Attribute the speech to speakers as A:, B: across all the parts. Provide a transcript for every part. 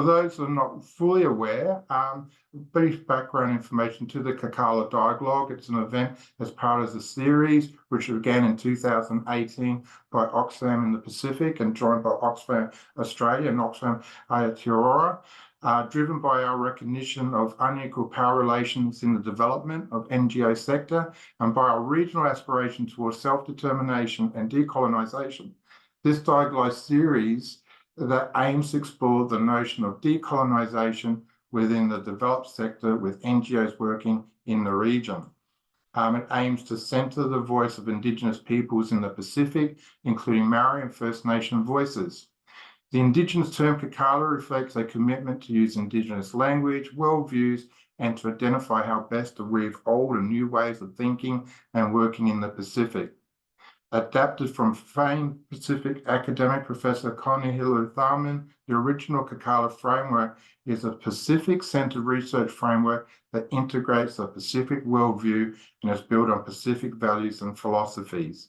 A: those who are not fully aware, brief background information to the Kakala Dialogue. It's an event as part of the series, which began in 2018 by Oxfam in the Pacific and joined by Oxfam Australia and Oxfam Aotearoa, driven by our recognition of unequal power relations in the development of NGO sector and by our regional aspiration towards self-determination and decolonisation. This dialogue series that aims to explore the notion of decolonisation within the developed sector with NGOs working in the region. It aims to centre the voice of Indigenous peoples in the Pacific, including Maori and First Nation voices. The Indigenous term Kakala reflects a commitment to use Indigenous language, worldviews, and to identify how best to weave old and new ways of thinking and working in the Pacific. Adapted from famed Pacific academic Professor Connie Hiller-Thalmann, the original Kakala framework is a Pacific-centered research framework that integrates a Pacific worldview and is built on Pacific values and philosophies.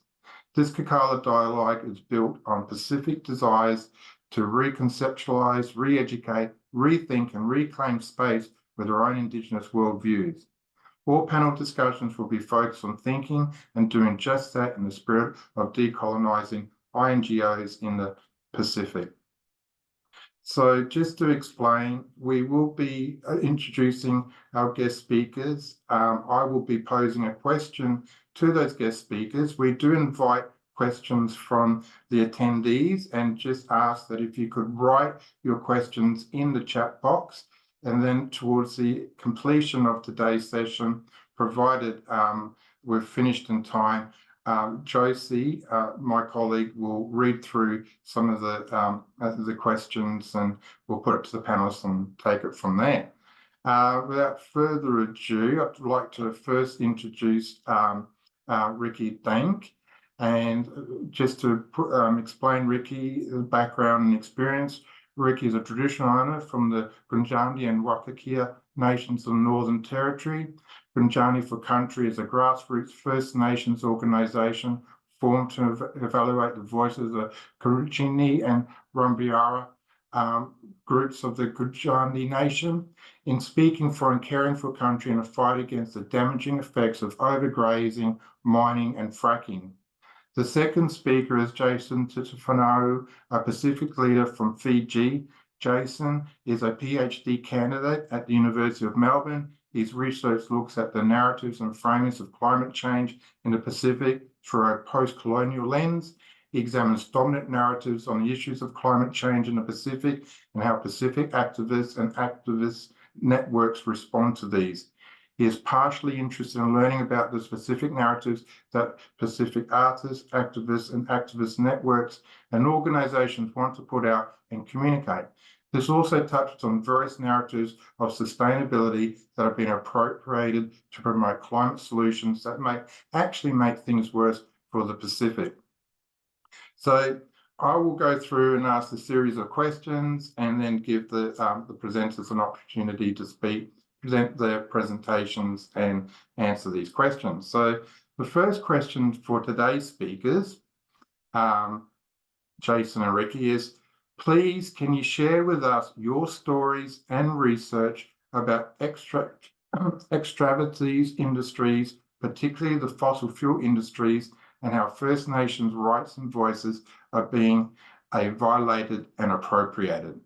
A: This Kakala dialogue is built on Pacific desires to reconceptualize, re-educate, rethink, and reclaim space with their own Indigenous worldviews. All panel discussions will be focused on thinking and doing just that in the spirit of decolonising NGOs in the Pacific. So just to explain, we will be introducing our guest speakers. I will be posing a question to those guest speakers. We do invite questions from the attendees and just ask that if you could write your questions in the chat box. And then towards the completion of today's session, provided we're finished in time, Josie, my colleague, will read through some of the questions and we'll put it to the panelists and take it from there. Without further ado, I'd like to first introduce Rikki Dank. And just to explain Rikki's background and experience, Rikki is a traditional owner from the Grinjani and Wakakia nations of the Northern Territory. Grinjani for Country is a grassroots First Nations organisation formed to evaluate the voices of Grinjani and Rumbiara groups of the Grinjani Nation in speaking for and caring for country in a fight against the damaging effects of overgrazing, mining and fracking. The second speaker is Jason Titifanue, a Pacific leader from Fiji. Jason is a PhD candidate at the University of Melbourne. His research looks at the narratives and framings of climate change in the Pacific through a post-colonial lens. He examines dominant narratives on the issues of climate change in the Pacific and how Pacific activists and activist networks respond to these. He is partially interested in learning about the specific narratives that Pacific artists, activists, and activist networks and organizations want to put out and communicate. This also touches on various narratives of sustainability that have been appropriated to promote climate solutions that may actually make things worse for the Pacific. So I will go through and ask a series of questions and then give the presenters an opportunity to speak, present their presentations and answer these questions. So the first question for today's speakers, Jason and Rikki, is please can you share with us your stories and research about extractivist industries, particularly the fossil fuel industries, and how First Nations rights and voices are being violated and appropriated.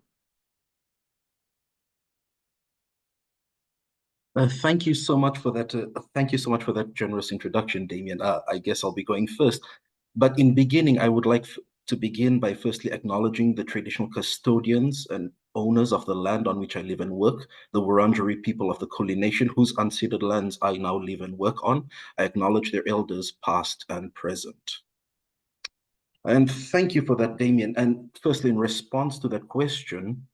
B: Thank you so much for that. Thank you so much for that generous introduction, Damien. I guess I'll be going first. But in beginning, I would like to begin by firstly acknowledging the traditional custodians and owners of the land on which I live and work, the Wurundjeri people of the Kulin Nation, whose unceded lands I now live and work on. I acknowledge their elders, past and present. And thank you for that, Damien. And firstly, in response to that question,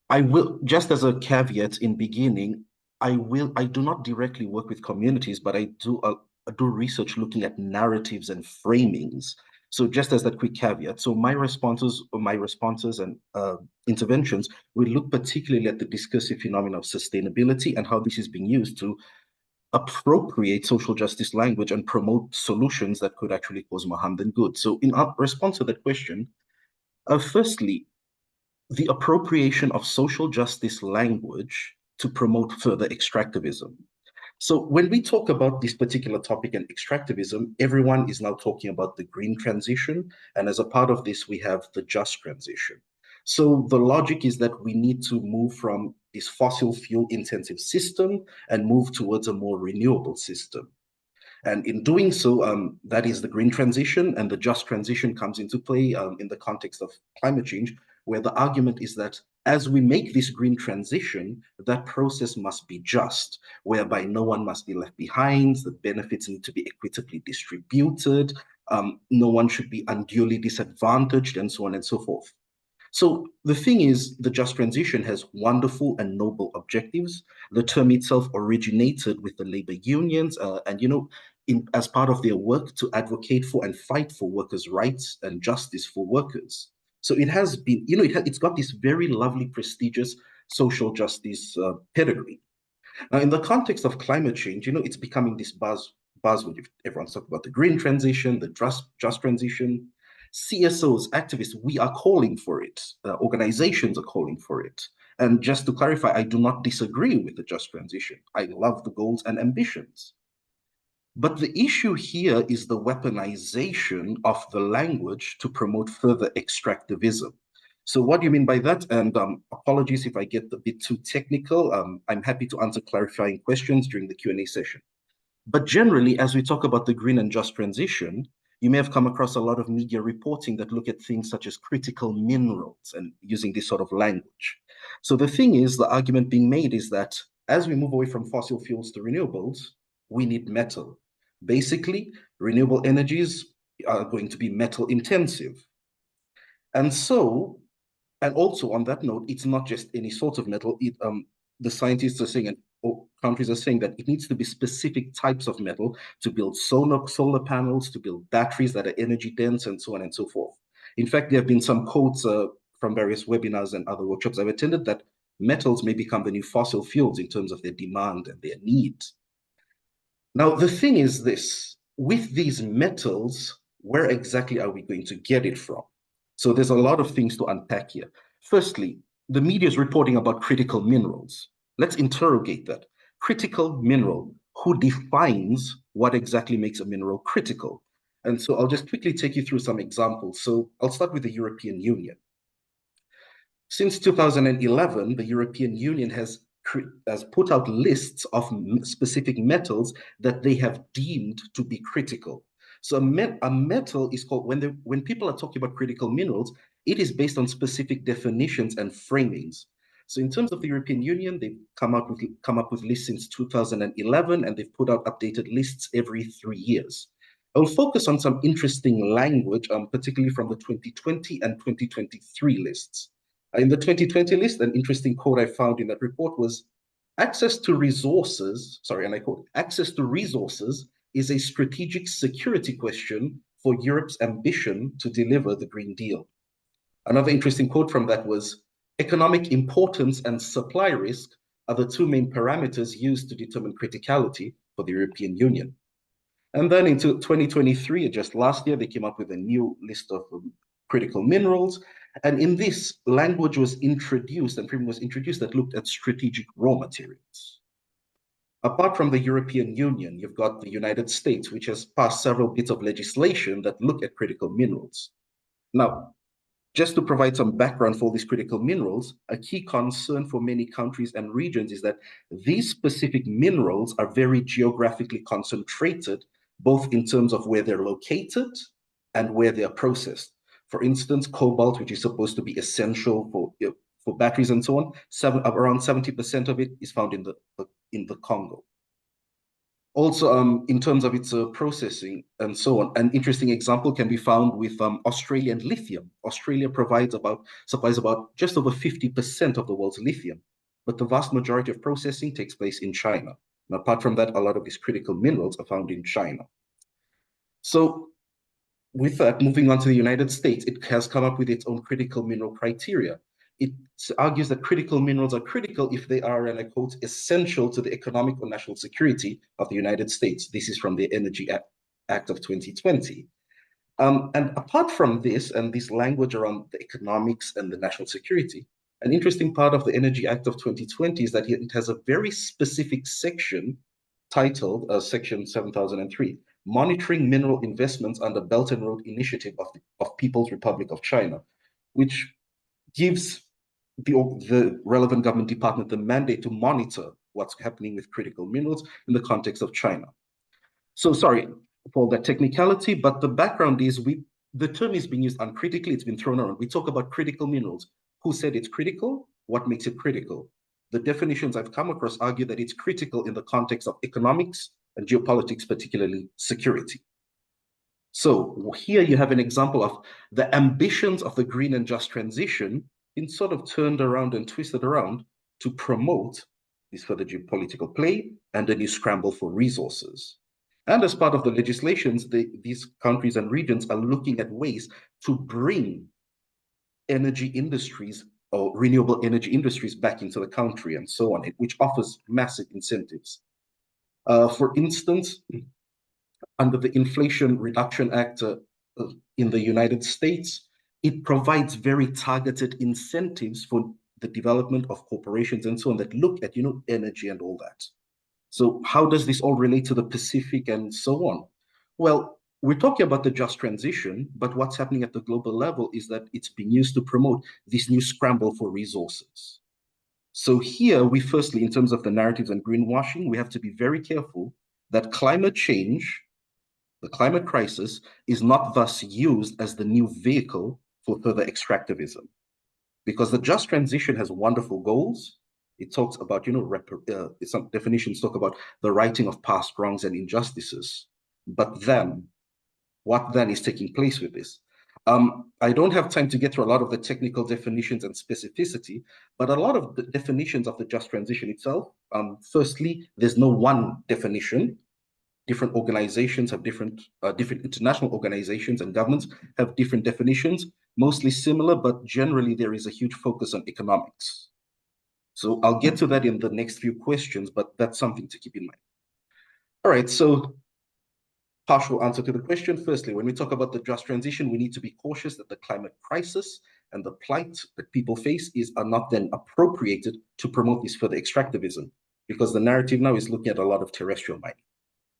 B: I will, just as a caveat in beginning, I do not directly work with communities, but I do research looking at narratives and framings. So just as that quick caveat, so my responses and interventions will look particularly at the discursive phenomenon of sustainability and how this is being used to appropriate social justice language and promote solutions that could actually cause more harm than good. So in response to that question, firstly, the appropriation of social justice language to promote further extractivism. So when we talk about this particular topic and extractivism, everyone is now talking about the green transition. And as a part of this, we have the just transition. So the logic is that we need to move from this fossil fuel intensive system and move towards a more renewable system. And in doing so, that is the green transition, and the just transition comes into play in the context of climate change, where the argument is that as we make this green transition, that process must be just, whereby no one must be left behind, the benefits need to be equitably distributed, no one should be unduly disadvantaged, and so on and so forth. So the thing is, the just transition has wonderful and noble objectives. The term itself originated with the labor unions, and as part of their work to advocate for and fight for workers' rights and justice for workers. So it has been, it's got this very lovely, prestigious social justice pedigree. Now, in the context of climate change, it's becoming this buzzword. Everyone's talking about the green transition, the just transition. CSOs, activists, we are calling for it. Organizations are calling for it. And just to clarify, I do not disagree with the just transition. I love the goals and ambitions. But the issue here is the weaponization of the language to promote further extractivism. So what do you mean by that? And apologies if I get a bit too technical. I'm happy to answer clarifying questions during the Q&A session. But generally, as we talk about the green and just transition, you may have come across a lot of media reporting that look at things such as critical minerals and using this sort of language. So the thing is, the argument being made is that as we move away from fossil fuels to renewables, we need metal. Basically, renewable energies are going to be metal intensive. And so, and also on that note, it's not just any sort of metal. The scientists are saying, and countries are saying that it needs to be specific types of metal to build solar panels, to build batteries that are energy dense, and so on and so forth. In fact, there have been some quotes from various webinars and other workshops I've attended that metals may become the new fossil fuels in terms of their demand and their need. Now, the thing is this, with these metals, where exactly are we going to get it from? So there's a lot of things to unpack here. Firstly, the media is reporting about critical minerals. Let's interrogate that. Critical mineral, who defines what exactly makes a mineral critical? And so I'll just quickly take you through some examples. So I'll start with the European Union. Since 2011, the European Union has put out lists of specific metals that they have deemed to be critical. So a metal is called, when people are talking about critical minerals, it is based on specific definitions and framings. So in terms of the European Union, they've come up with lists since 2011, and they've put out updated lists every 3 years. I'll focus on some interesting language, particularly from the 2020 and 2023 lists. In the 2020 list, an interesting quote I found in that report was, access to resources, and I quote, access to resources is a strategic security question for Europe's ambition to deliver the Green Deal. Another interesting quote from that was, economic importance and supply risk are the two main parameters used to determine criticality for the European Union. And then into 2023, just last year, they came up with a new list of critical minerals. And in this, language was introduced, and framework was introduced that looked at strategic raw materials. Apart from the European Union, you've got the United States, which has passed several bits of legislation that look at critical minerals. Now, just to provide some background for these critical minerals, a key concern for many countries and regions is that these specific minerals are very geographically concentrated, both in terms of where they're located and where they're processed. For instance, cobalt, which is supposed to be essential for batteries and so on, around 70% of it is found in the Congo. Also, in terms of its processing and so on, an interesting example can be found with Australian lithium. Australia supplies about just over 50% of the world's lithium, but the vast majority of processing takes place in China. And apart from that, a lot of these critical minerals are found in China. So with that, moving on to the United States, it has come up with its own critical mineral criteria. It argues that critical minerals are critical if they are, and I quote, essential to the economic or national security of the United States. This is from the Energy Act of 2020. And apart from this, and this language around the economics and the national security, an interesting part of the Energy Act of 2020 is that it has a very specific section titled Section 7003, Monitoring Mineral Investments under Belt and Road Initiative of People's Republic of China, which gives the relevant government department the mandate to monitor what's happening with critical minerals in the context of China. So sorry for that technicality, but the background is the term is being used uncritically, it's been thrown around. We talk about critical minerals. Who said it's critical? What makes it critical? The definitions I've come across argue that it's critical in the context of economics and geopolitics, particularly security. So here you have an example of the ambitions of the green and just transition being sort of turned around and twisted around to promote this further geopolitical play and a new scramble for resources. And as part of the legislations, these countries and regions are looking at ways to bring energy industries or renewable energy industries back into the country and so on, which offers massive incentives. For instance, under the Inflation Reduction Act in the United States, it provides very targeted incentives for the development of corporations and so on that look at, energy and all that. So how does this all relate to the Pacific and so on? Well, we're talking about the just transition, but what's happening at the global level is that it's being used to promote this new scramble for resources. So here we firstly, in terms of the narratives and greenwashing, we have to be very careful that climate change, the climate crisis, is not thus used as the new vehicle for further extractivism. Because the just transition has wonderful goals. It talks about, some definitions talk about the righting of past wrongs and injustices. But then, what then is taking place with this? I don't have time to get through a lot of the technical definitions and specificity, but a lot of the definitions of the just transition itself, firstly, there's no one definition. Different organizations have different international organizations and governments have different definitions, mostly similar, but generally there is a huge focus on economics. So I'll get to that in the next few questions, but that's something to keep in mind. All right, so partial answer to the question. Firstly, when we talk about the just transition, we need to be cautious that the climate crisis and the plight that people face are not then appropriated to promote this further extractivism, because the narrative now is looking at a lot of terrestrial mining.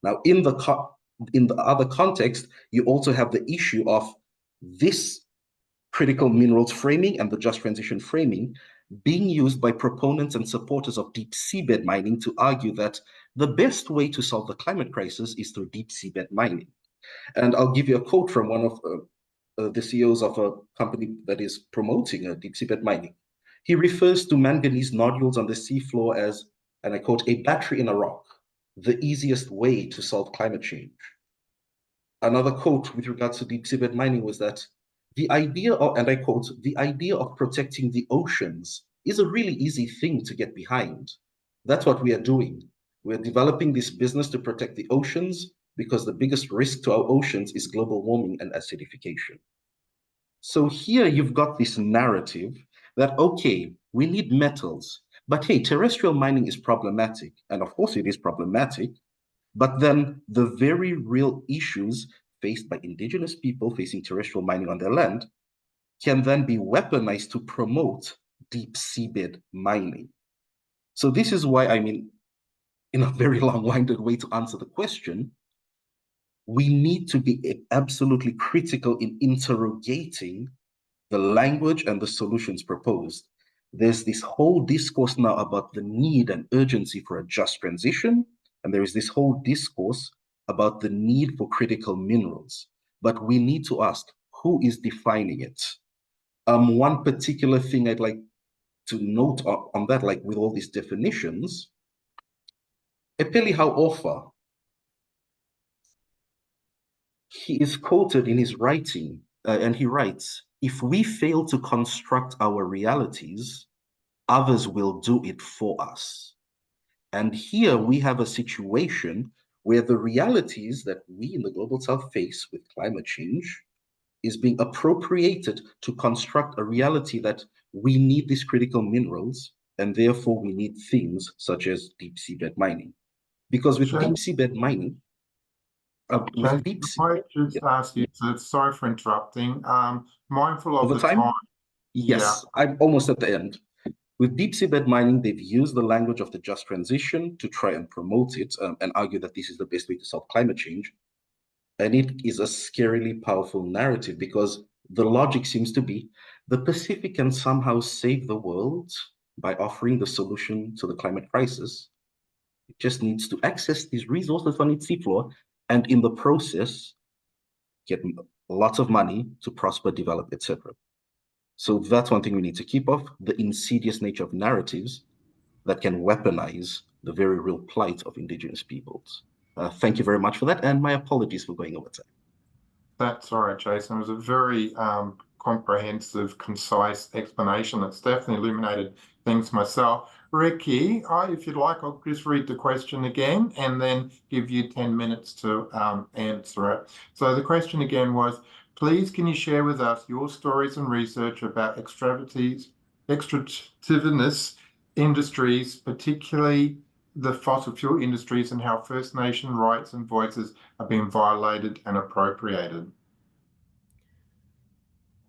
B: Now, in the other context, you also have the issue of this critical minerals framing and the just transition framing being used by proponents and supporters of deep seabed mining to argue that the best way to solve the climate crisis is through deep seabed mining. And I'll give you a quote from one of the CEOs of a company that is promoting deep seabed mining. He refers to manganese nodules on the seafloor as, and I quote, a battery in a rock, the easiest way to solve climate change. Another quote with regards to deep seabed mining was that the idea of, and I quote, the idea of protecting the oceans is a really easy thing to get behind. That's what we are doing. We're developing this business to protect the oceans because the biggest risk to our oceans is global warming and acidification. So here you've got this narrative that, okay, we need metals, but hey, terrestrial mining is problematic. And of course it is problematic, but then the very real issues faced by indigenous people facing terrestrial mining on their land can then be weaponized to promote deep seabed mining. So this is why, in a very long-winded way to answer the question, we need to be absolutely critical in interrogating the language and the solutions proposed. There's this whole discourse now about the need and urgency for a just transition, and there is this whole discourse about the need for critical minerals. But we need to ask, who is defining it? One particular thing I'd like to note on that, like with all these definitions, Epeli Hauofa, he is quoted in his writing, and he writes, if we fail to construct our realities, others will do it for us. And here we have a situation where the realities that we in the global south face with climate change is being appropriated to construct a reality that we need these critical minerals, and therefore we need things such as deep seabed mining. Because with deep seabed mining, With
A: Jason,
B: deep sea,
A: I just
B: yeah,
A: ask you, sorry for interrupting. Mindful of
B: over
A: the time.
B: time,
A: Yeah,
B: yes, I'm almost at the end. With deep seabed mining, they've used the language of the just transition to try and promote it and argue that this is the best way to solve climate change. And it is a scarily powerful narrative because the logic seems to be the Pacific can somehow save the world by offering the solution to the climate crisis. It just needs to access these resources on its seafloor and in the process get lots of money to prosper, develop, etc. So that's one thing we need to keep off the insidious nature of narratives that can weaponize the very real plight of indigenous peoples. Thank you very much for that, and my apologies for going over time.
A: that's all right, Jason. It was a very comprehensive, concise explanation that's definitely illuminated things myself. Rikki, if you'd like, I'll just read the question again and then give you 10 minutes to answer it. So the question again was, please can you share with us your stories and research about extractivist industries, particularly the fossil fuel industries, and how First Nation rights and voices are being violated and appropriated?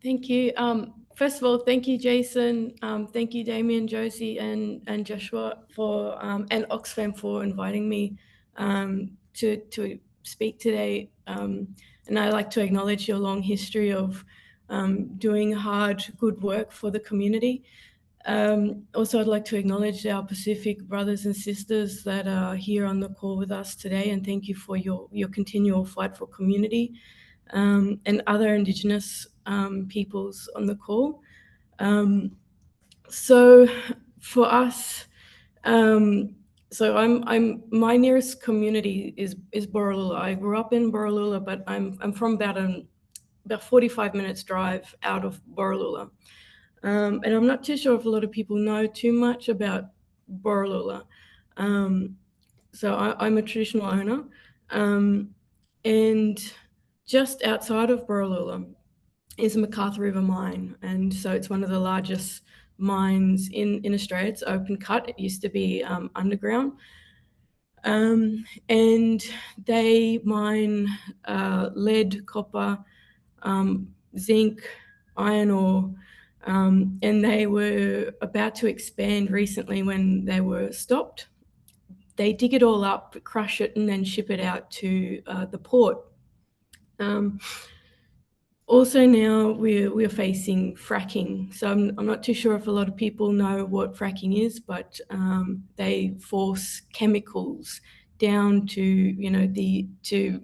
C: Thank you. First of all, thank you, Jason. Thank you, Damien, Josie, and Joshua and Oxfam for inviting me to speak today. And I'd like to acknowledge your long history of doing hard, good work for the community. Also, I'd like to acknowledge our Pacific brothers and sisters that are here on the call with us today, and thank you for your continual fight for community. And other Indigenous peoples on the call. So for us, my nearest community is Borroloola. I grew up in Borroloola, but I'm from about 45 minutes drive out of Borroloola. And I'm not too sure if a lot of people know too much about Borroloola. So I'm a traditional owner. And just outside of Borroloola is McArthur River Mine. And so it's one of the largest mines in Australia. It's open cut. It used to be underground. And they mine lead, copper, zinc, iron ore, and they were about to expand recently when they were stopped. They dig it all up, crush it, and then ship it out to the port. Also now we're facing fracking. So I'm not too sure if a lot of people know what fracking is, but they force chemicals down to to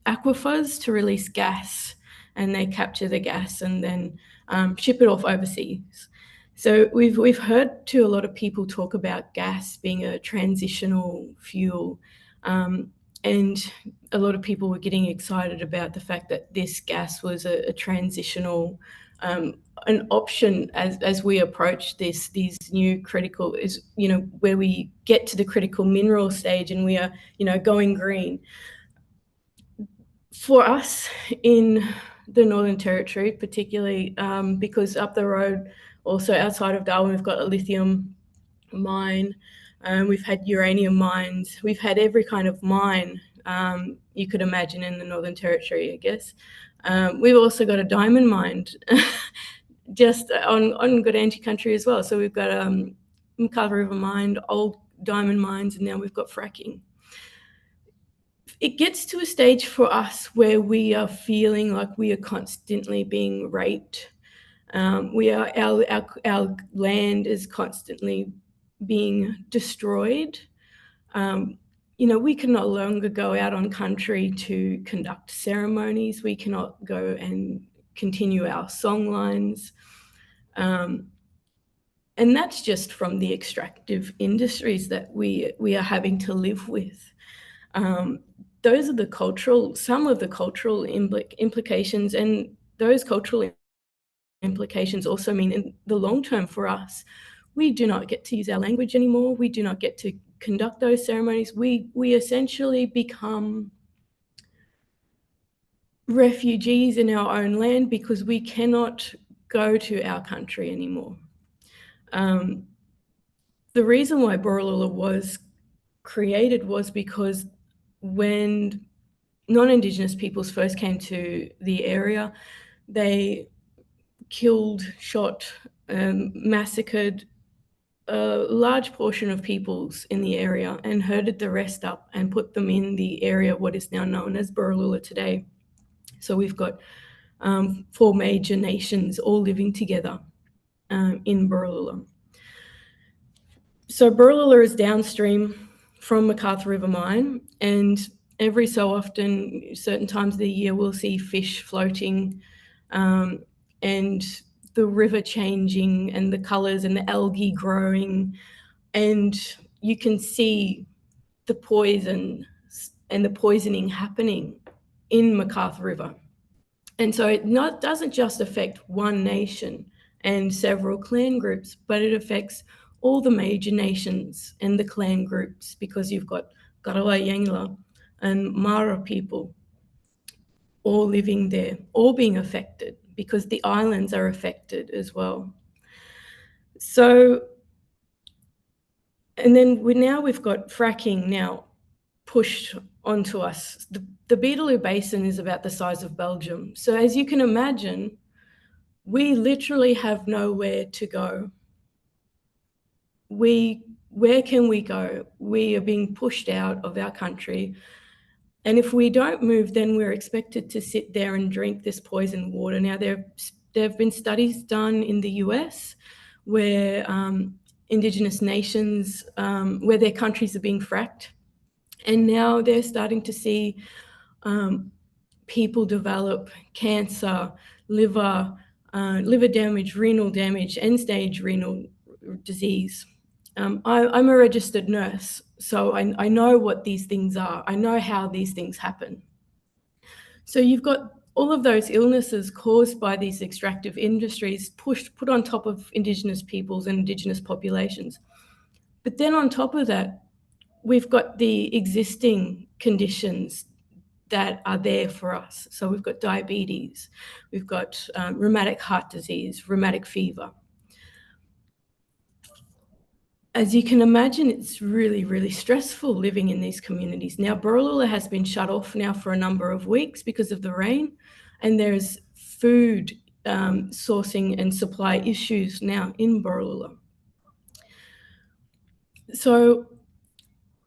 C: aquifers to release gas, and they capture the gas and then ship it off overseas. So we've heard to a lot of people talk about gas being a transitional fuel. And a lot of people were getting excited about the fact that this gas was a transitional an option as we approach these new critical where we get to the critical mineral stage and we are going green. For us in the Northern Territory, particularly because up the road, also outside of Darwin, we've got a lithium mine. We've had uranium mines. We've had every kind of mine you could imagine in the Northern Territory, I guess. We've also got a diamond mine just on Good Country as well. So we've got McArthur River mine, old diamond mines, and now we've got fracking. It gets to a stage for us where we are feeling like we are constantly being raped. Our land is constantly being destroyed. We can no longer go out on country to conduct ceremonies. We cannot go and continue our song lines. And that's just from the extractive industries that we are having to live with. Those are some of the cultural implications, and those cultural implications also mean in the long term for us, we do not get to use our language anymore. We do not get to conduct those ceremonies. We essentially become refugees in our own land because we cannot go to our country anymore. The reason why Borroloola was created was because when non-Indigenous peoples first came to the area, they killed, shot, massacred a large portion of peoples in the area and herded the rest up and put them in the area what is now known as Borroloola today. So we've got 4 major nations all living together in Borroloola. So Borroloola is downstream from McArthur River Mine, and every so often, certain times of the year, we'll see fish floating and the river changing and the colours and the algae growing, and you can see the poison and the poisoning happening in McArthur River. And so it doesn't just affect one nation and several clan groups, but it affects all the major nations and the clan groups, because you've got Karawa Yangla and Mara people all living there, all being affected, because the islands are affected as well. So, and then we've got fracking now pushed onto us. The Beetaloo Basin is about the size of Belgium. So as you can imagine, we literally have nowhere to go. Where can we go? We are being pushed out of our country. And if we don't move, then we're expected to sit there and drink this poisoned water. Now, there have been studies done in the US where Indigenous nations, where their countries are being fracked. And now they're starting to see people develop cancer, liver damage, renal damage, end-stage renal disease. I'm a registered nurse, so I know what these things are. I know how these things happen. So you've got all of those illnesses caused by these extractive industries put on top of Indigenous peoples and Indigenous populations. But then on top of that, we've got the existing conditions that are there for us. So we've got diabetes, we've got rheumatic heart disease, rheumatic fever. As you can imagine, it's really, really stressful living in these communities. Now, Borroloola has been shut off now for a number of weeks because of the rain, and there's food sourcing and supply issues now in Borroloola. So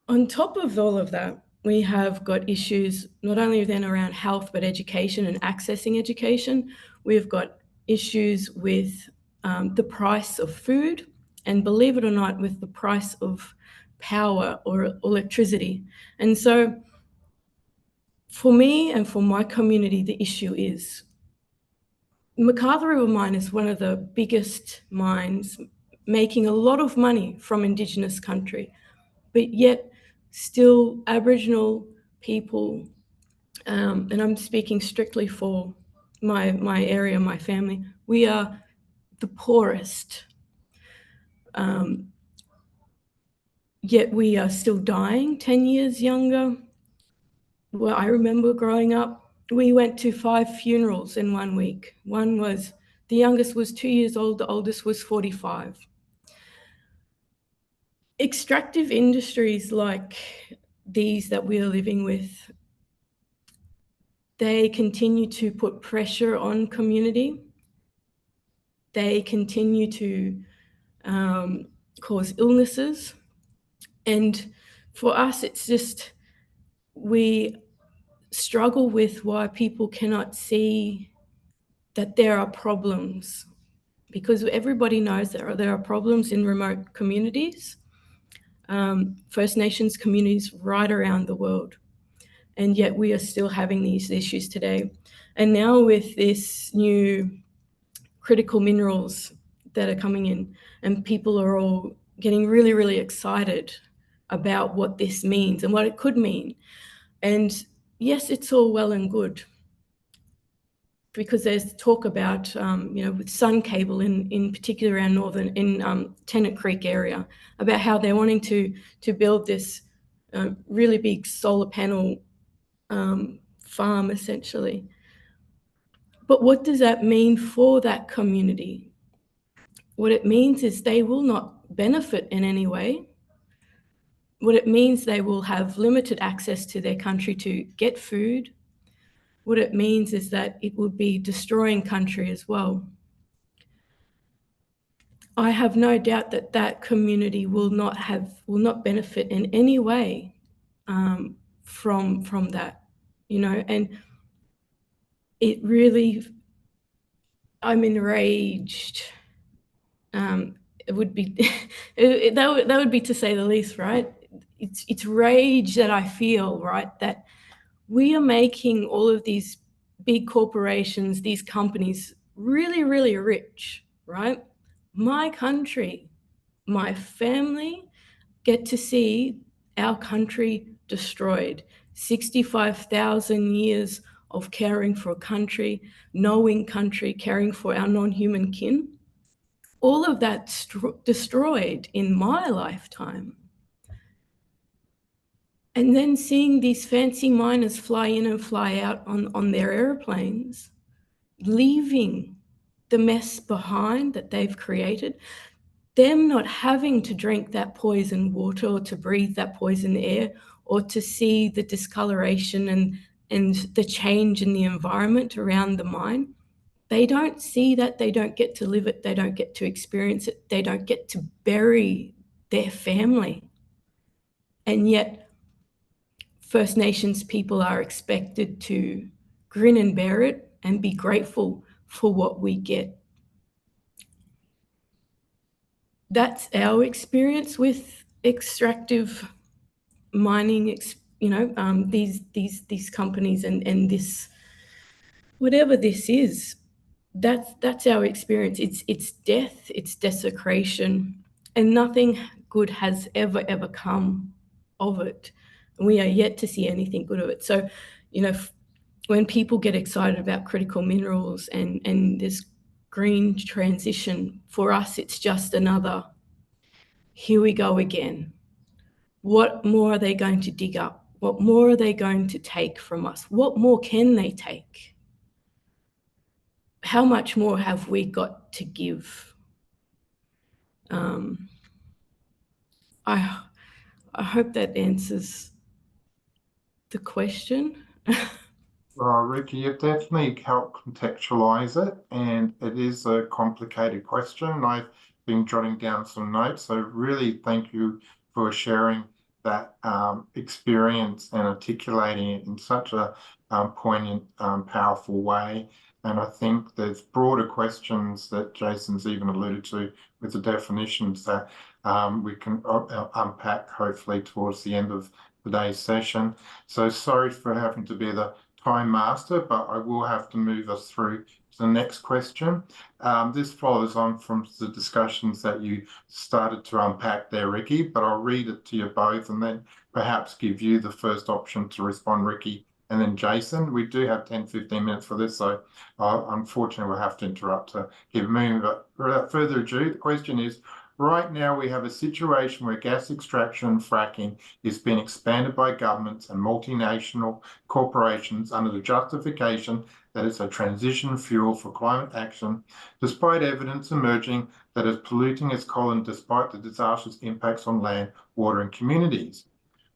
C: on top of all of that, we have got issues not only then around health, but education and accessing education. We've got issues with the price of food, and believe it or not, with the price of power or electricity. And so for me and for my community, the issue is McArthur River Mine is one of the biggest mines, making a lot of money from Indigenous country, but yet still Aboriginal people, and I'm speaking strictly for my area, my family, we are the poorest. Yet we are still dying 10 years younger. Well, I remember growing up, we went to 5 funerals in 1 week. One was, the youngest was 2 years old, the oldest was 45. Extractive industries like these that we are living with, they continue to put pressure on community. They continue to cause illnesses. And for us, it's just, we struggle with why people cannot see that there are problems, because everybody knows there are problems in remote communities, First Nations communities right around the world. And yet we are still having these issues today. And now with this new critical minerals that are coming in, and people are all getting really, really excited about what this means and what it could mean. And yes, it's all well and good, because there's talk about, with Sun Cable in particular around Tennant Creek area, about how they're wanting to build this really big solar panel farm, essentially. But what does that mean for that community? What it means is they will not benefit in any way. what it means, they will have limited access to their country to get food. What it means is that it would be destroying country as well. I have no doubt that that community will not benefit in any way from that, you know, and it really, I'm enraged. It would be that would be, to say the least, right? It's rage that I feel, right, that we are making all of these big corporations, these companies, really, really rich, right? My country, my family get to see our country destroyed. 65,000 years of caring for a country, knowing country, caring for our non-human kin. All of that destroyed in my lifetime. And then seeing these fancy miners fly in and fly out on their airplanes, leaving the mess behind that they've created, them not having to drink that poison water or to breathe that poison air or to see the discoloration and the change in the environment around the mine. They don't see that, they don't get to live it, they don't get to experience it, they don't get to bury their family. And yet First Nations people are expected to grin and bear it and be grateful for what we get. That's our experience with extractive mining, you know, these companies and this, whatever this is, that's our experience. It's death, it's desecration, and nothing good has ever come of it. And we are yet to see anything good of it. So, you know, when people get excited about critical minerals and this green transition, for us, it's just another, here we go again. What more are they going to dig up? What more are they going to take from us? What more can they take? How much more have we got to give? I hope that answers the question.
A: Rikki, you definitely helped contextualize it, and it is a complicated question. I've been jotting down some notes, so really thank you for sharing that experience and articulating it in such a poignant, powerful way. And I think there's broader questions that Jason's even alluded to with the definitions that we can unpack hopefully towards the end of today's session. So sorry for having to be the time master, but I will have to move us through to the next question. This follows on from the discussions that you started to unpack there, Rikki, but I'll read it to you both and then perhaps give you the first option to respond, Rikki, and then Jason. We do have 10-15 minutes for this, so unfortunately we'll have to interrupt to keep moving. But without further ado, the question is, right now we have a situation where gas extraction and fracking is being expanded by governments and multinational corporations under the justification that it's a transition fuel for climate action, despite evidence emerging that it's polluting its coal and despite the disastrous impacts on land, water and communities.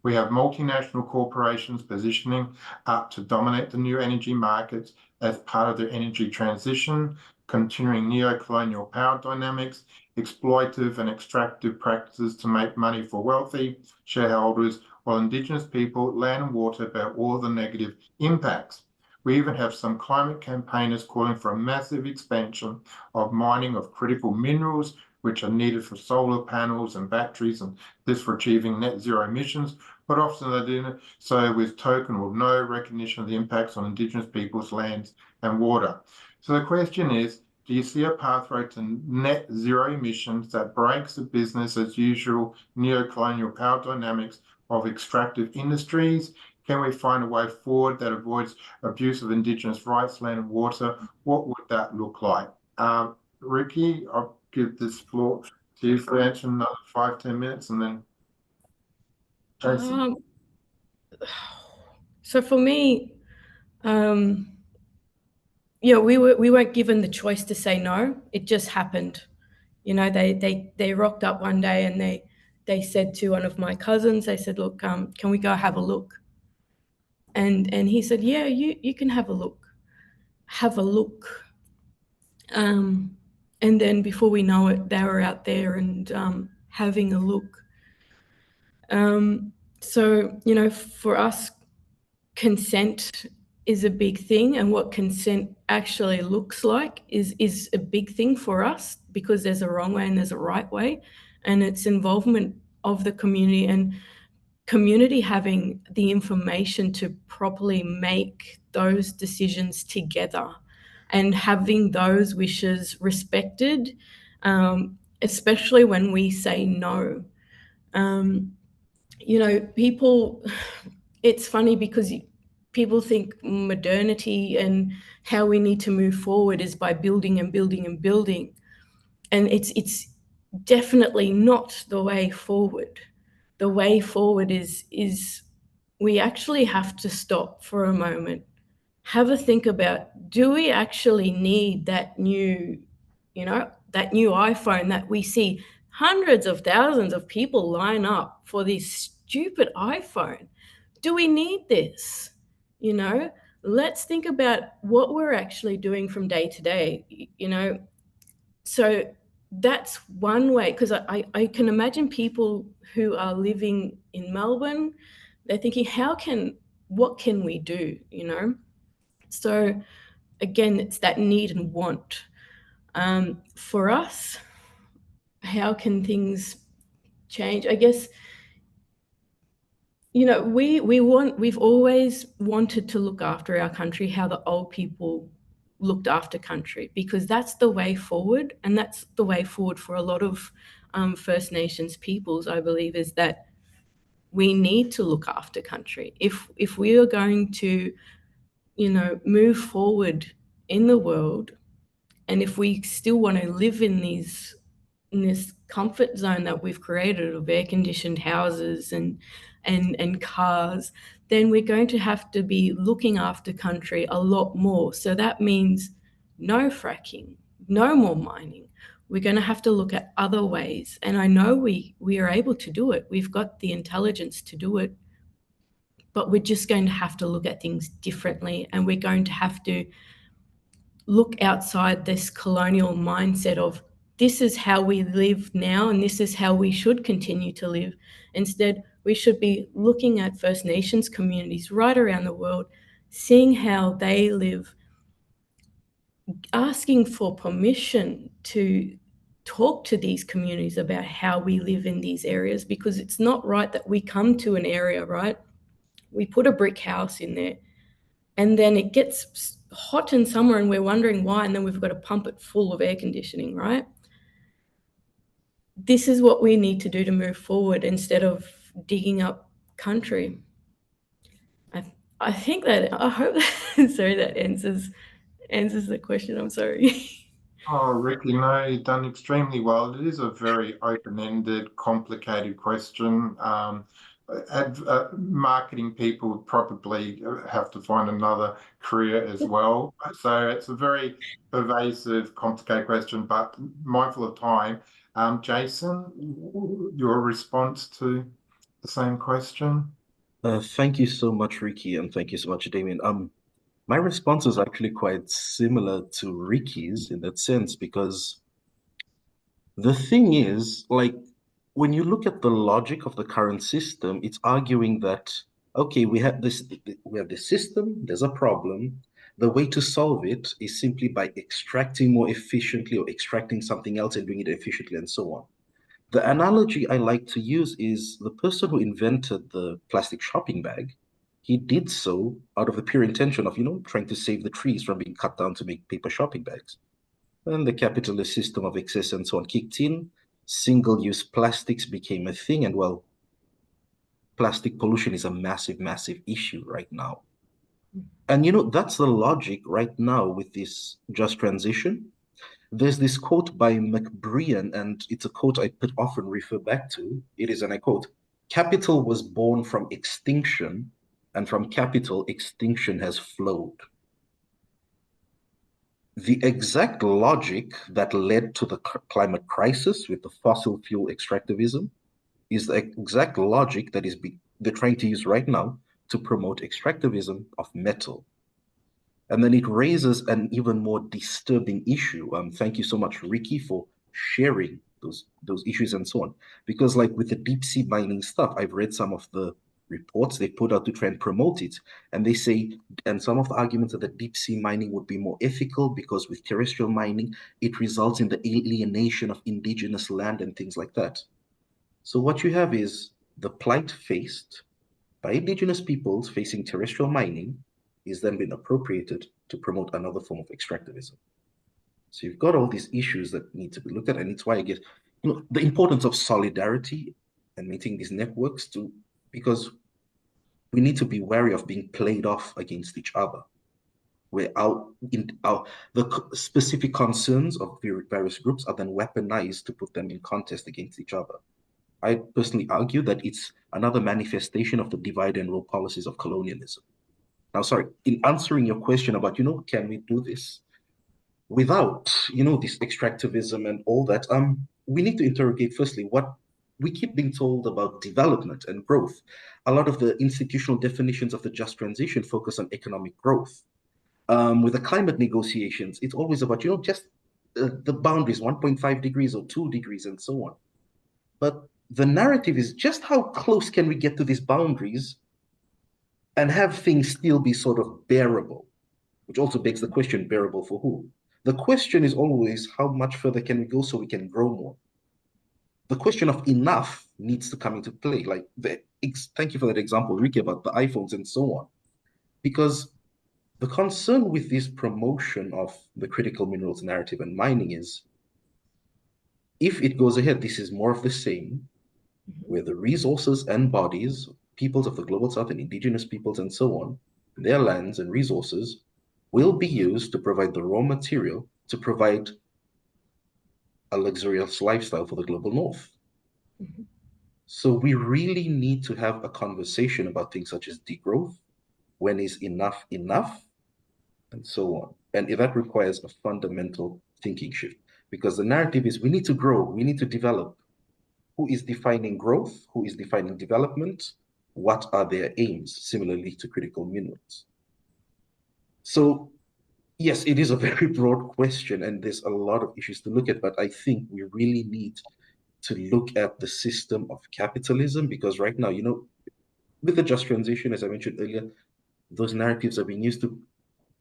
A: We have multinational corporations positioning up to dominate the new energy markets as part of their energy transition, continuing neo-colonial power dynamics, exploitive and extractive practices to make money for wealthy shareholders, while Indigenous people, land and water bear all the negative impacts. We even have some climate campaigners calling for a massive expansion of mining of critical minerals, which are needed for solar panels and batteries, and this for achieving net zero emissions, but often they do so with token or no recognition of the impacts on Indigenous people's lands and water. So the question is, do you see a pathway to net zero emissions that breaks the business as usual neo-colonial power dynamics of extractive industries? Can we find a way forward that avoids abuse of Indigenous rights, land and water? What would that look like? Rikki, I'll give this floor to you for answer another 5-10 minutes, and then Jason.
C: So for me, yeah, we weren't given the choice to say no. It just happened. You know, they rocked up one day and they said to one of my cousins, they said, look, can we go have a look? And he said, yeah, you can have a look. Have a look. And then before we know it, they were out there and having a look. So, you know, for us, consent is a big thing, and what consent actually looks like is a big thing for us, because there's a wrong way and there's a right way, and it's involvement of the community and community having the information to properly make those decisions together and having those wishes respected, especially when we say no. You know, people, it's funny because people think modernity and how we need to move forward is by building and building and building. And it's definitely not the way forward. The way forward is we actually have to stop for a moment, have a think about, do we actually need that new, you know, that new iPhone that we see hundreds of thousands of people line up for this stupid iPhone? Do we need this? You know, let's think about what we're actually doing from day to day, you know. So that's one way, because I can imagine people who are living in Melbourne, they're thinking, what can we do, you know? So again, it's that need and want. For us, how can things change? I guess, you know, we've always wanted to look after our country how the old people looked after country, because that's the way forward, and that's the way forward for a lot of First Nations peoples, I believe, is that we need to look after country. If we are going to, you know, move forward in the world, and if we still want to live in this comfort zone that we've created of air-conditioned houses and cars, then we're going to have to be looking after country a lot more. So that means no fracking, no more mining. We're going to have to look at other ways. And I know we are able to do it. We've got the intelligence to do it. But we're just going to have to look at things differently. And we're going to have to look outside this colonial mindset of, this is how we live now and this is how we should continue to live. Instead, we should be looking at First Nations communities right around the world, seeing how they live, asking for permission to talk to these communities about how we live in these areas, because it's not right that we come to an area, right? We put a brick house in there, and then it gets hot in summer and we're wondering why, and then we've got to pump it full of air conditioning, right? This is what we need to do to move forward instead of digging up country. I think that, I hope that, sorry, that answers the question. I'm sorry.
A: Oh, Rikki, no, you've done extremely well. It is a very open-ended, complicated question. Marketing people would probably have to find another career as well. So it's a very pervasive, complicated question, but mindful of time. Jason, your response to the same question?
B: Thank you so much, Rikki, and thank you so much, Damien. My response is actually quite similar to Rikki's in that sense, because the thing is, like, when you look at the logic of the current system, it's arguing that, okay, we have this system, there's a problem. The way to solve it is simply by extracting more efficiently or extracting something else and doing it efficiently and so on. The analogy I like to use is the person who invented the plastic shopping bag. He did so out of the pure intention of, trying to save the trees from being cut down to make paper shopping bags. And the capitalist system of excess and so on kicked in. Single-use plastics became a thing, and well, plastic pollution is a massive, massive issue right now. And that's the logic right now with this just transition. There's this quote by McBrien, and it's a quote I often refer back to. It is, and I quote, "Capital was born from extinction, and from capital, extinction has flowed." The exact logic that led to the climate crisis with the fossil fuel extractivism is the exact logic that they're trying to use right now to promote extractivism of metal. And then it raises an even more disturbing issue. Thank you so much, Rikki, for sharing those issues and so on. Because like with the deep sea mining stuff, I've read some of the reports they put out to try and promote it. And they say, and some of the arguments that the deep sea mining would be more ethical because with terrestrial mining, it results in the alienation of indigenous land and things like that. So what you have is the plight faced by indigenous peoples facing terrestrial mining is then been appropriated to promote another form of extractivism. So you've got all these issues that need to be looked at, and it's why I guess the importance of solidarity and maintaining these networks because we need to be wary of being played off against each other. Where the specific concerns of various groups are then weaponized to put them in contest against each other. I personally argue that it's another manifestation of the divide and rule policies of colonialism. Now, sorry, in answering your question about, can we do this without, this extractivism and all that, we need to interrogate firstly what we keep being told about development and growth. A lot of the institutional definitions of the just transition focus on economic growth. With the climate negotiations, it's always about, just the boundaries, 1.5 degrees or 2 degrees and so on. But the narrative is just how close can we get to these boundaries and have things still be sort of bearable, which also begs the question, bearable for who? The question is always how much further can we go so we can grow more? The question of enough needs to come into play. Like, thank you for that example, Rikki, about the iPhones and so on. Because the concern with this promotion of the critical minerals narrative and mining is, if it goes ahead, this is more of the same, where the resources and bodies, peoples of the global south and indigenous peoples and so on, their lands and resources will be used to provide the raw material to provide a luxurious lifestyle for the global north. Mm-hmm. So we really need to have a conversation about things such as degrowth, when is enough enough, and so on. And that requires a fundamental thinking shift, because the narrative is we need to grow, we need to develop. Who is defining growth? Who is defining development? What are their aims? Similarly to critical minerals. So yes, it is a very broad question and there's a lot of issues to look at, but I think we really need to look at the system of capitalism, because right now, with the just transition, as I mentioned earlier, those narratives are being used to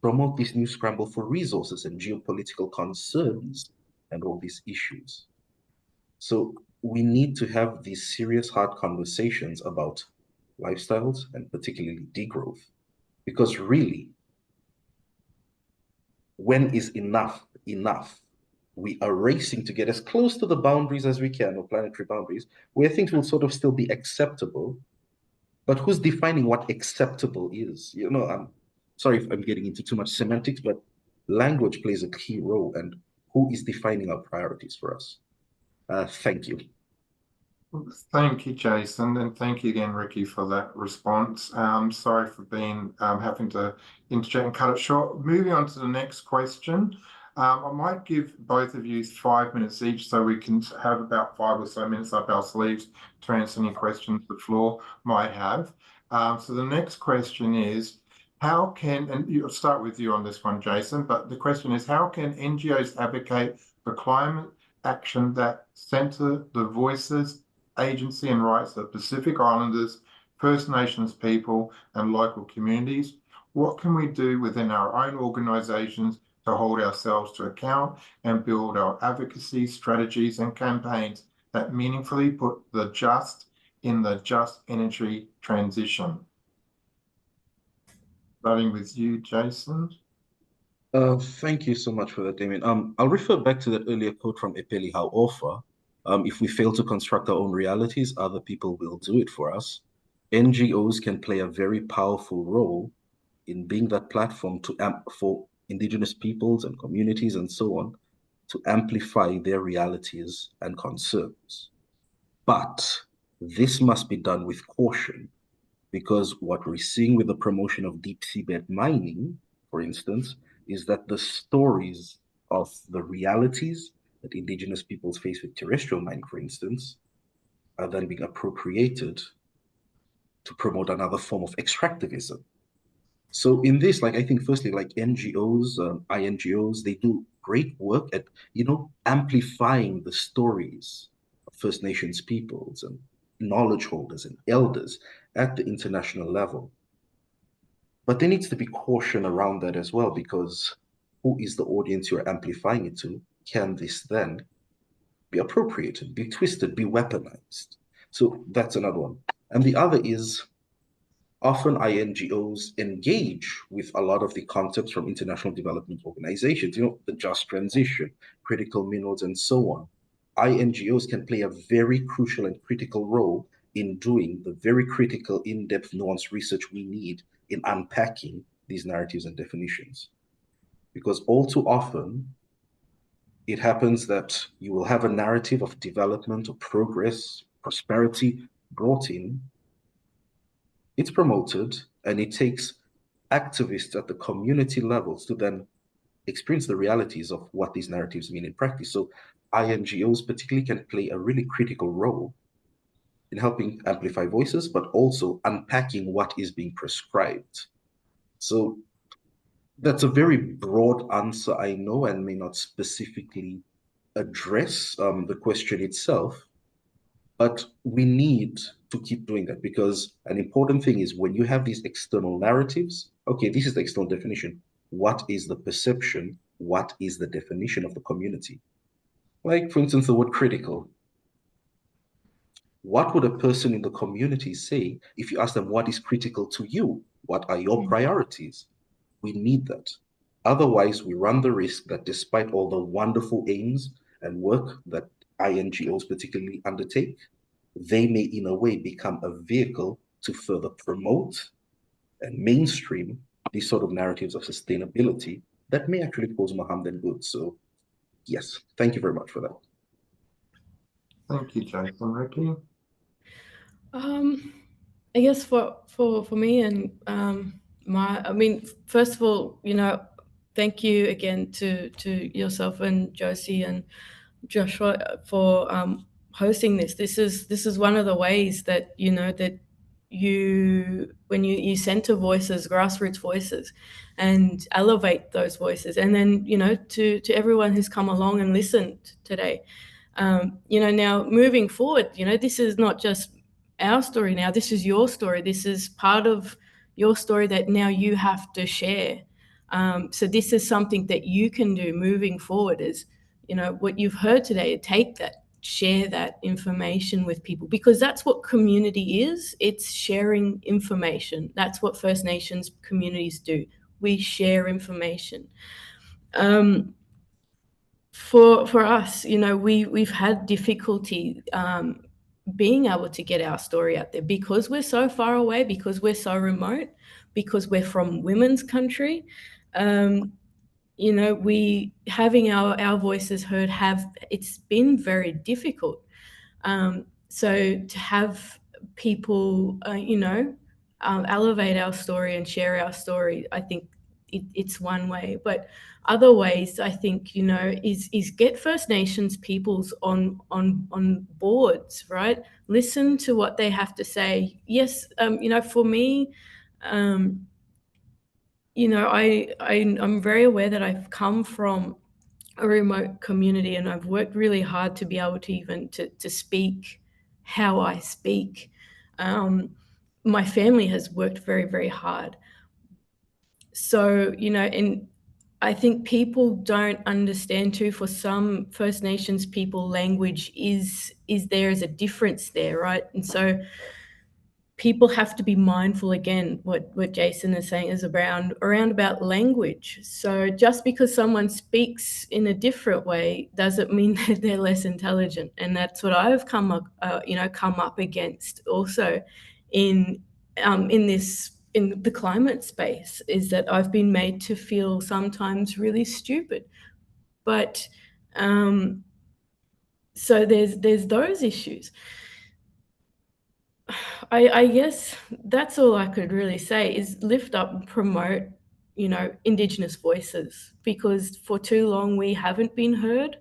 B: promote this new scramble for resources and geopolitical concerns and all these issues. So we need to have these serious, hard conversations about lifestyles and particularly degrowth, because really, when is enough enough? We are racing to get as close to the boundaries as we can, or planetary boundaries, where things will sort of still be acceptable. But who's defining what acceptable is? I'm sorry if I'm getting into too much semantics, but language plays a key role, and who is defining our priorities for us? Thank you.
A: Thank you, Jason, and thank you again, Rikki, for that response. Sorry for having to interject and cut it short. Moving on to the next question. I might give both of you 5 minutes each, so we can have about 5 or so minutes up our sleeves to answer any questions the floor might have. So the next question is, and you'll start with you on this one, Jason, but the question is, how can NGOs advocate for climate action that center the voices, agency and rights of Pacific Islanders, First Nations people and local communities? What can we do within our own organisations to hold ourselves to account and build our advocacy strategies and campaigns that meaningfully put the just in the just energy transition? Starting with you, Jason.
B: Thank you so much for that, Damien. I'll refer back to that earlier quote from Epeli Hau'ofa. If we fail to construct our own realities, other people will do it for us. NGOs can play a very powerful role in being that platform for indigenous peoples and communities and so on to amplify their realities and concerns. But this must be done with caution, because what we're seeing with the promotion of deep seabed mining, for instance, is that the stories of the realities that indigenous peoples face with terrestrial mining, for instance, are then being appropriated to promote another form of extractivism. So in this, like, I think firstly, like NGOs, INGOs, they do great work at, amplifying the stories of First Nations peoples and knowledge holders and elders at the international level. But there needs to be caution around that as well, because who is the audience you're amplifying it to? Can this then be appropriated, be twisted, be weaponized? So that's another one. And the other is, often INGOs engage with a lot of the concepts from international development organizations, the just transition, critical minerals, and so on. INGOs can play a very crucial and critical role in doing the very critical, in-depth, nuanced research we need in unpacking these narratives and definitions. Because all too often, it happens that you will have a narrative of development or progress, prosperity brought in. It's promoted, and it takes activists at the community levels to then experience the realities of what these narratives mean in practice. So INGOs particularly can play a really critical role in helping amplify voices, but also unpacking what is being prescribed. So that's a very broad answer, I know, and may not specifically address the question itself. But we need to keep doing that, because an important thing is when you have these external narratives, okay, this is the external definition. What is the perception? What is the definition of the community? Like, for instance, the word critical. What would a person in the community say if you ask them, what is critical to you? What are your priorities? We need that. Otherwise, we run the risk that despite all the wonderful aims and work that INGOs particularly undertake, they may in a way become a vehicle to further promote and mainstream these sort of narratives of sustainability that may actually cause more harm than good. So yes, thank you very much for that.
A: Thank you, Jason. Rikki?
C: I guess for me and first of all, thank you again to yourself and Josie and Joshua for hosting this. This is one of the ways that that when you center voices, grassroots voices, and elevate those voices, and then to everyone who's come along and listened today. Now moving forward, this is not just our story now, this is your story. This is part of your story that now you have to share. So this is something that you can do moving forward is, what you've heard today, take that, share that information with people, because that's what community is. It's sharing information. That's what First Nations communities do. We share information. For us, we've had difficulty being able to get our story out there because we're so far away, because we're so remote, because we're from women's country. We having our voices heard it's been very difficult. So to have people, elevate our story and share our story, I think it's one way. But other ways, I think, is get First Nations peoples on boards, right? Listen to what they have to say. Yes, for me, I'm very aware that I've come from a remote community, and I've worked really hard to be able to even to speak how I speak. My family has worked very, very hard. So, and I think people don't understand too, for some First Nations people, language is there is a difference there, right? And so people have to be mindful, again, what Jason is saying is around about language. So just because someone speaks in a different way doesn't mean that they're less intelligent. And that's what I've come up against also in the climate space, is that I've been made to feel sometimes really stupid. But so there's those issues. I guess that's all I could really say is lift up and promote, Indigenous voices, because for too long we haven't been heard.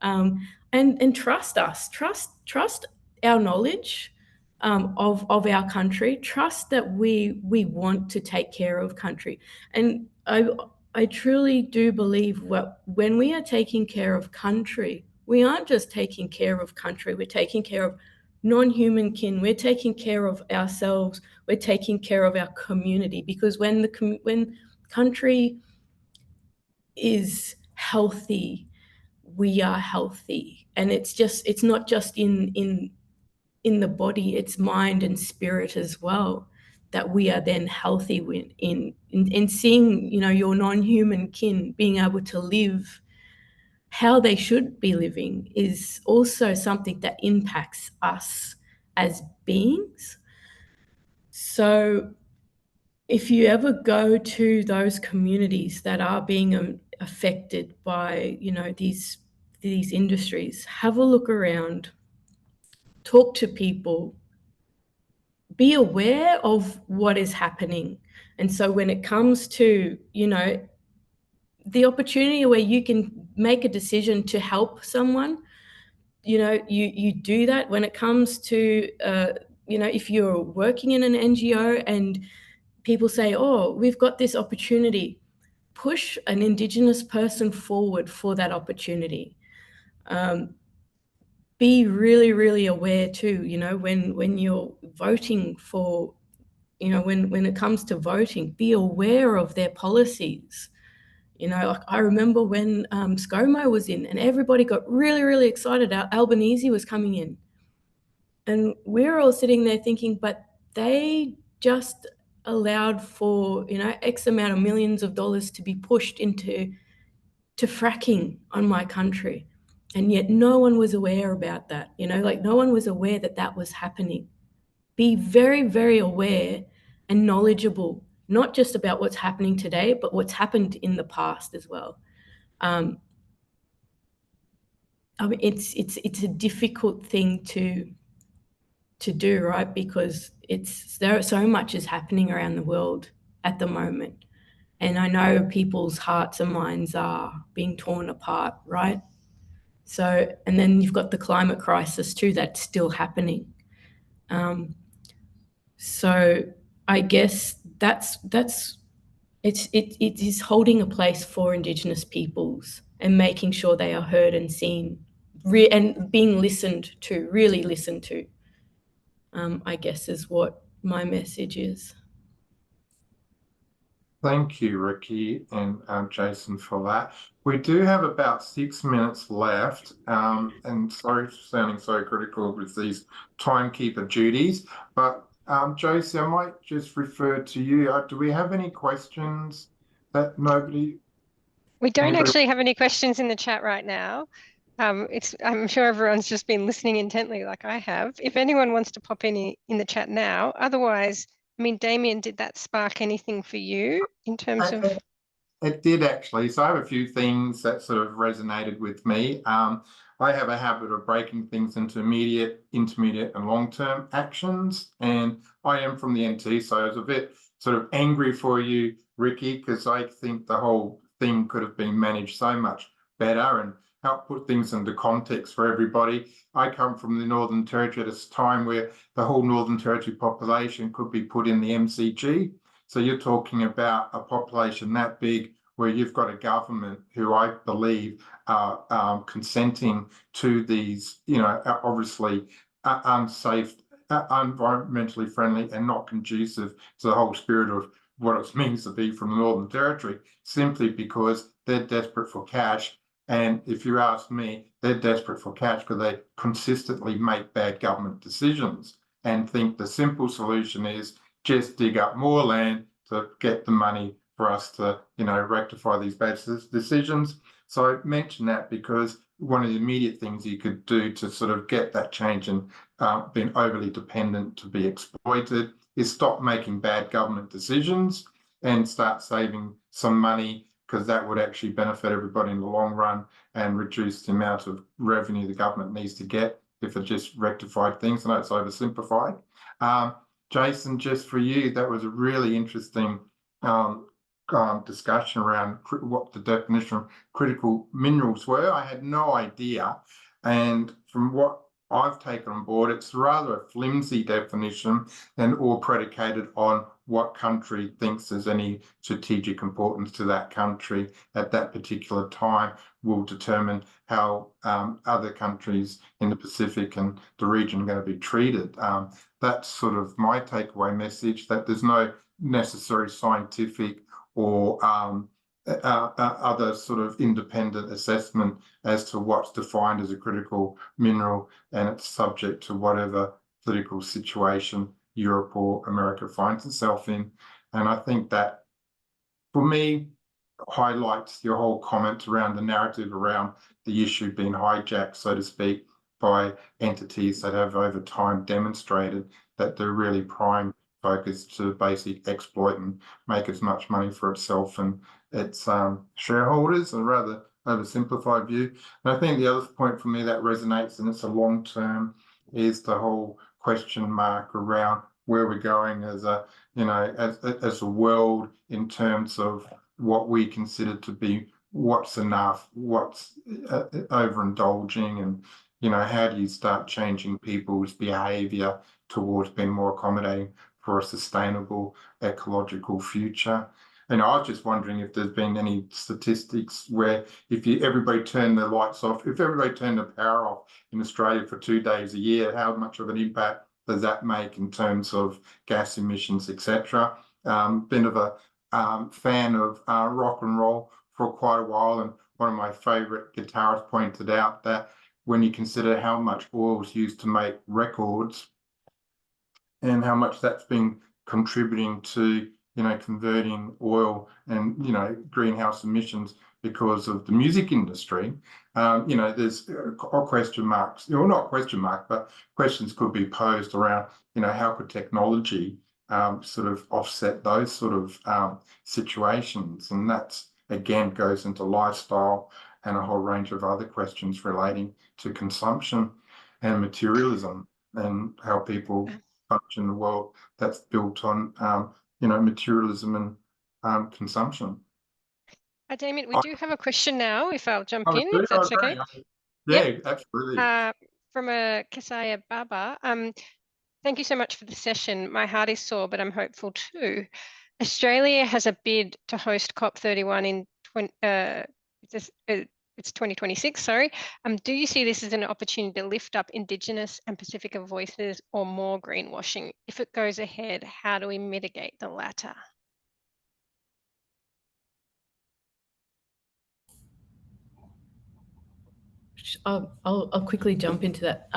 C: And trust us, trust our knowledge of our country, trust that we want to take care of country. And I truly do believe when we are taking care of country, we aren't just taking care of country, we're taking care of non-human kin, we're taking care of ourselves, we're taking care of our community, because when country is healthy, we are healthy. And it's not just in the body, it's mind and spirit as well, that we are then healthy in seeing, you know, your non-human kin being able to live how they should be living is also something that impacts us as beings. So if you ever go to those communities that are being affected by, you know, these industries, have a look around, talk to people, be aware of what is happening. And so when it comes to, you know, the opportunity where you can make a decision to help someone, you know, you do that. When it comes to, you know, if you're working in an NGO and people say, oh, we've got this opportunity, push an Indigenous person forward for that opportunity. Be really, really aware too, you know, when you're voting for, you know, when it comes to voting, be aware of their policies. You know, I remember when ScoMo was in and everybody got really, really excited. Albanese was coming in. And we're all sitting there thinking, but they just allowed for, you know, X amount of millions of dollars to be pushed into fracking on my country. And yet no one was aware about that, you know, like no one was aware that that was happening. Be very, very aware and knowledgeable, not just about what's happening today, but what's happened in the past as well. I mean, it's a difficult thing to do, right? Because so much is happening around the world at the moment. And I know people's hearts and minds are being torn apart, right? So, and then you've got the climate crisis too, that's still happening. So I guess it is holding a place for Indigenous peoples and making sure they are heard and seen, and being listened to, really listened to, I guess is what my message is.
A: Thank you, Rikki and Jason, for that. We do have about 6 minutes left, and sorry for sounding so critical with these timekeeper duties, but Josie, I might just refer to you. Do we have any questions that
D: We don't actually have any questions in the chat right now. I'm sure everyone's just been listening intently like I have. If anyone wants to pop in the chat now, otherwise, I mean, Damien, did that spark anything for you in terms of?
A: It did actually. So I have a few things that sort of resonated with me. I have a habit of breaking things into immediate, intermediate, and long-term actions. And I am from the NT, so I was a bit sort of angry for you, Rikki, because I think the whole thing could have been managed so much better and help put things into context for everybody. I come from the Northern Territory at a time where the whole Northern Territory population could be put in the MCG. So you're talking about a population that big where you've got a government who I believe are consenting to these, you know, obviously unsafe, environmentally friendly and not conducive to the whole spirit of what it means to be from the Northern Territory, simply because they're desperate for cash. And if you ask me, they're desperate for cash because they consistently make bad government decisions and think the simple solution is just dig up more land to get the money for us to, you know, rectify these bad decisions. So I mention that because one of the immediate things you could do to sort of get that change and being overly dependent to be exploited is stop making bad government decisions and start saving some money, because that would actually benefit everybody in the long run and reduce the amount of revenue the government needs to get if it just rectified things. I know it's oversimplified. Jason, just for you, that was a really interesting discussion around what the definition of critical minerals were. I had no idea. And from what I've taken on board, it's rather a flimsy definition and all predicated on what country thinks there's any strategic importance to that country at that particular time will determine how other countries in the Pacific and the region are going to be treated. That's sort of my takeaway message, that there's no necessary scientific or other sort of independent assessment as to what's defined as a critical mineral, and it's subject to whatever political situation Europe or America finds itself in. And I think that, for me, highlights your whole comment around the narrative around the issue being hijacked, so to speak, by entities that have over time demonstrated that they're really prime focused to basically exploit and make as much money for itself and its shareholders, a rather oversimplified view. And I think the other point for me that resonates, and it's a long term, is the whole question mark around where we're going as a, you know, as a world in terms of what we consider to be what's enough, what's overindulging, and, you know, how do you start changing people's behavior towards being more accommodating for a sustainable ecological future. And I was just wondering if there's been any statistics where if everybody turned their lights off, if everybody turned the power off in Australia for 2 days a year, how much of an impact does that make in terms of gas emissions, etc.? Been of a fan of rock and roll for quite a while, and one of my favourite guitarists pointed out that when you consider how much oil is used to make records and how much that's been contributing to, you know, converting oil and, you know, greenhouse emissions because of the music industry, you know, there's question marks, or not question mark, but questions could be posed around, you know, how could technology sort of offset those sort of situations? And that's, again, goes into lifestyle and a whole range of other questions relating to consumption and materialism and how people function in a world that's built on, you know, materialism and consumption.
D: Damien, we do have a question now, if I'll jump in, if
A: I
D: that's okay.
A: Yeah,
D: Yep.
A: absolutely.
D: From a Kesaya Baba. Thank you so much for the session. My heart is sore, but I'm hopeful too. Australia has a bid to host COP31 in it's 2026, sorry. Do you see this as an opportunity to lift up Indigenous and Pacifica voices, or more greenwashing? If it goes ahead, how do we mitigate the latter?
C: I'll quickly jump into that.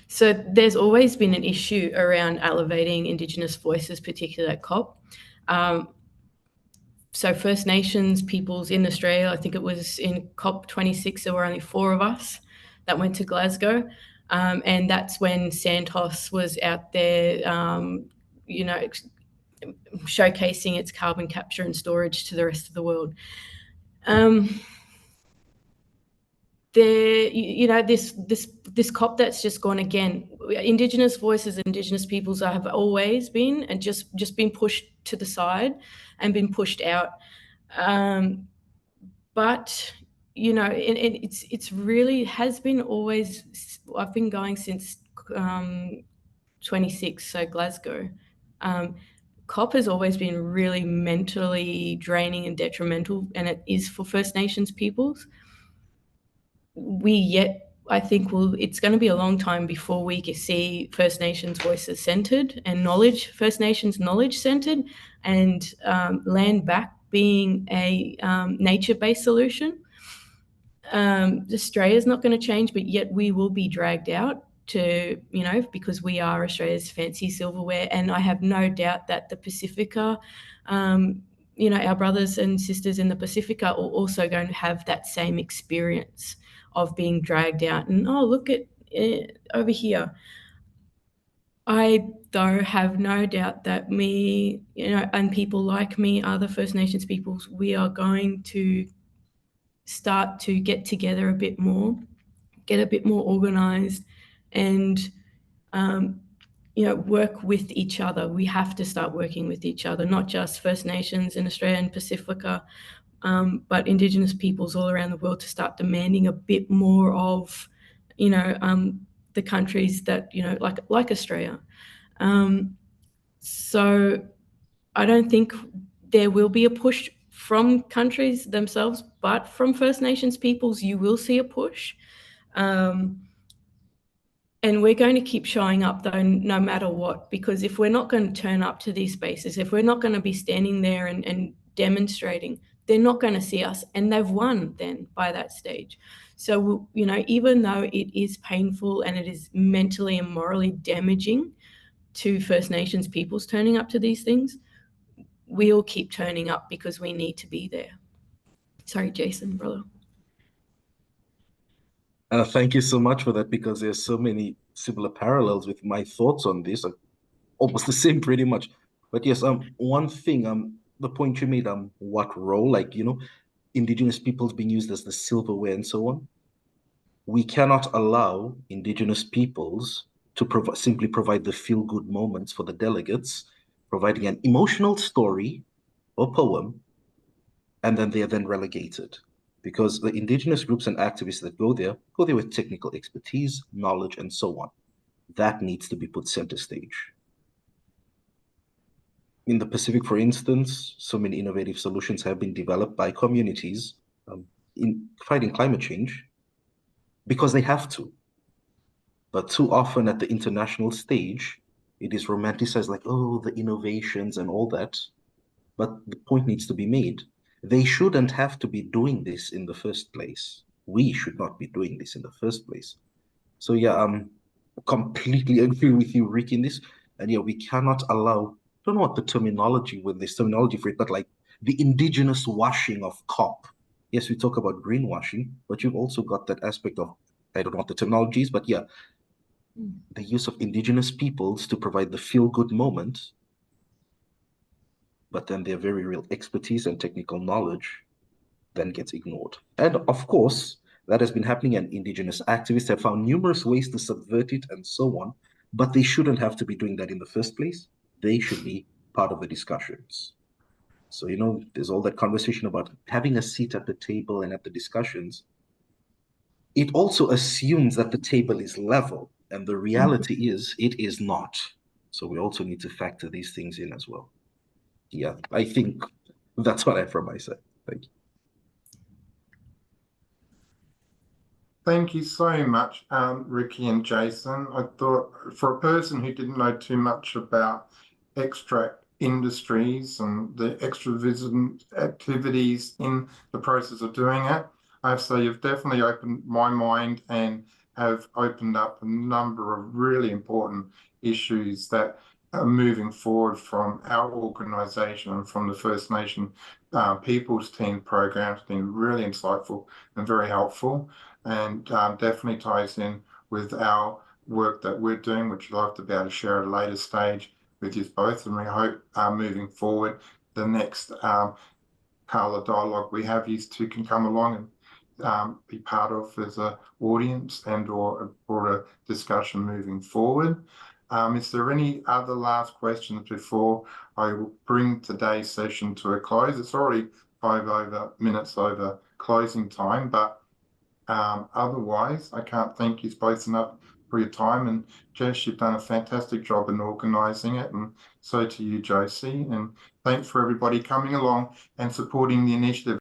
C: So there's always been an issue around elevating Indigenous voices, particularly at COP. So First Nations peoples in Australia, I think it was in COP26, there were only 4 of us that went to Glasgow. And that's when Santos was out there, you know, showcasing its carbon capture and storage to the rest of the world. You know, this COP that's just gone again, Indigenous voices, Indigenous peoples have always been and just been pushed to the side and been pushed out. But you know, it's really has been always. I've been going since 26, so Glasgow. COP has always been really mentally draining and detrimental, and it is for First Nations peoples. I think it's going to be a long time before we can see First Nations voices centred and First Nations knowledge centred, and land back being a nature-based solution. Australia's not going to change, but yet we will be dragged out to, you know, because we are Australia's fancy silverware. And I have no doubt that the Pacifica, you know, our brothers and sisters in the Pacifica are also going to have that same experience of being dragged out and, oh, look at it over here. I, though, have no doubt that me, you know, and people like me, other First Nations peoples, we are going to start to get together a bit more, get a bit more organised, and, you know, work with each other. We have to start working with each other, not just First Nations in Australia and Pacifica, but Indigenous peoples all around the world, to start demanding a bit more of, you know, the countries that, you know, like Australia. So I don't think there will be a push from countries themselves, but from First Nations peoples, you will see a push. And we're going to keep showing up, though, no matter what, because if we're not going to turn up to these spaces, if we're not going to be standing there and demonstrating, they're not going to see us, and they've won then by that stage. So, you know, even though it is painful and it is mentally and morally damaging to First Nations peoples turning up to these things, we'll keep turning up because we need to be there. Sorry, Jason, brother.
B: Thank you so much for that, because there's so many similar parallels with my thoughts on this, almost the same pretty much. But yes, one thing, the point you made, what role, like, you know, Indigenous peoples being used as the silverware and so on. We cannot allow Indigenous peoples to simply provide the feel-good moments for the delegates, providing an emotional story or poem, and then they are then relegated. Because the Indigenous groups and activists that go there with technical expertise, knowledge, and so on. That needs to be put center stage. In the Pacific, for instance, so many innovative solutions have been developed by communities in fighting climate change because they have to. But too often at the international stage, it is romanticized like, oh, the innovations and all that. But the point needs to be made. They shouldn't have to be doing this in the first place. We should not be doing this in the first place. So yeah, completely agree with you, Rikki, in this. And yeah, we cannot allow, I don't know what the terminology for it, but like the indigenous washing of COP. Yes, we talk about greenwashing, but you've also got that aspect of, I don't know what the terminology is, but yeah, the use of indigenous peoples to provide the feel-good moment, but then their very real expertise and technical knowledge then gets ignored. And of course, that has been happening, and indigenous activists have found numerous ways to subvert it and so on, but they shouldn't have to be doing that in the first place. They should be part of the discussions. So, you know, there's all that conversation about having a seat at the table and at the discussions. It also assumes that the table is level, and the reality is it is not. So we also need to factor these things in as well. Yeah, I think that's what I have from my side. Thank you.
A: Thank you so much, Rikki and Jason. I thought, for a person who didn't know too much about extract industries and the extractivist activities in the process of doing it, I have to say you've definitely opened my mind and have opened up a number of really important issues that are moving forward from our organisation and from the First Nation Peoples Team program. It's been really insightful and very helpful, and definitely ties in with our work that we're doing, which I'd love to be able to share at a later stage with you both. And we hope moving forward, the next Kakala Dialogue we have, you two can come along and be part of as an audience and or a broader discussion moving forward. Is there any other last questions before I will bring today's session to a close? It's already 5 minutes over closing time, but otherwise, I can't thank you both enough for your time. And Jess, you've done a fantastic job in organising it, and so to you, Josie. And thanks for everybody coming along and supporting the initiative.